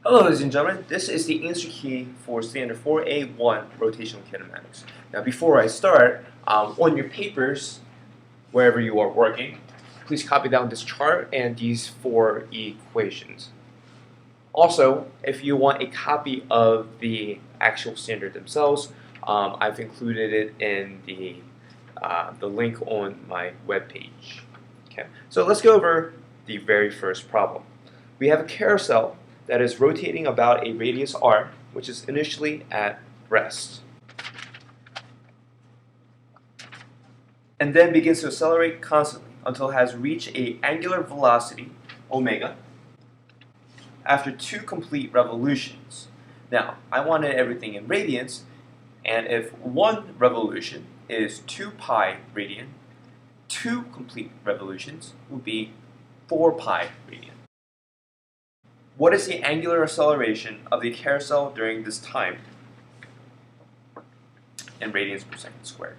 Hello ladies and gentlemen, this is the answer key for standard 4.A.1 rotational kinematics. Now before I start, on your papers, wherever you are working, please copy down this chart and these four equations. Also, if you want a copy of the actual standard themselves, I've included it in the link on my webpage. Okay, so let's go over the very first problem. We have a carousel that is rotating about a radius r, which is initially at rest, and then begins to accelerate constantly until it has reached an angular velocity, omega, after 2 complete revolutions. Now, I wanted everything in radians, and if 1 revolution is 2 pi radian, 2 complete revolutions would be 4 pi radian. What is the angular acceleration of the carousel during this time in radians per second squared?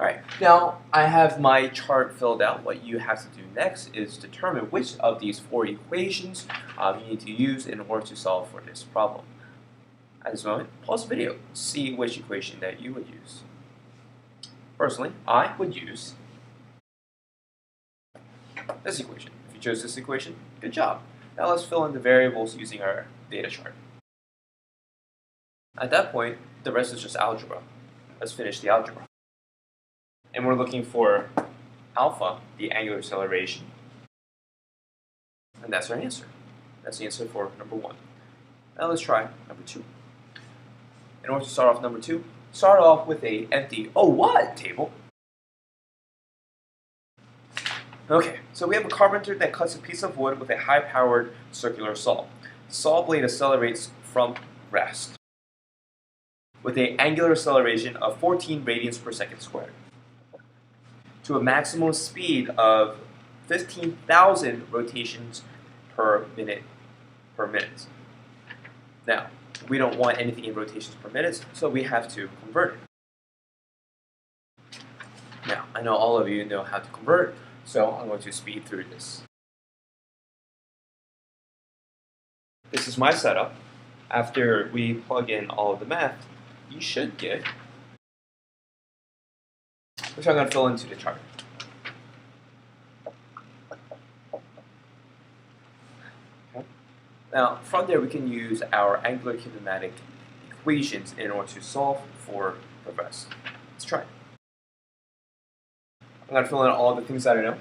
Alright, now I have my chart filled out. What you have to do next is determine which of these 4 equations you need to use in order to solve for this problem. At this moment, pause the video, see which equation that you would use. Personally, I would use this equation. If you chose this equation, good job. Now let's fill in the variables using our data chart. At that point, the rest is just algebra. Let's finish the algebra. And we're looking for alpha, the angular acceleration. And that's our answer. That's the answer for number 1. Now let's try number 2. In order to start off number 2, start off with a empty, oh what, table. Okay, so we have a carpenter that cuts a piece of wood with a high-powered circular saw. The saw blade accelerates from rest with an angular acceleration of 14 radians per second squared to a maximum speed of 15,000 rotations per minute Now, we don't want anything in rotations per minute, so we have to convert it. Now, I know all of you know how to convert, so I'm going to speed through this. This is my setup. After we plug in all of the math, you should get, which I'm going to fill into the chart. Okay. Now, from there we can use our angular kinematic equations in order to solve for the rest. Let's try it. I'm going to fill in all the things that I know.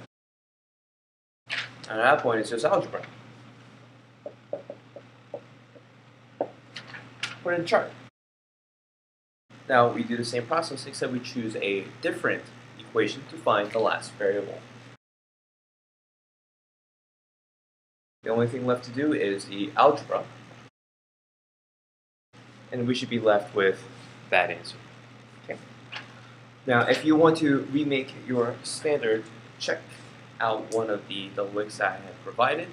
And at that point, it's just algebra. Put in the chart. Now we do the same process, except we choose a different equation to find the last variable. The only thing left to do is the algebra, and we should be left with that answer. Okay. Now, if you want to remake your standard, check out one of the links that I have provided,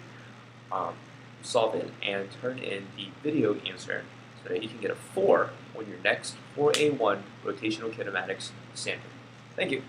solve it, and turn in the video answer so that you can get a 4 on your next 4.A.1 rotational kinematics standard. Thank you.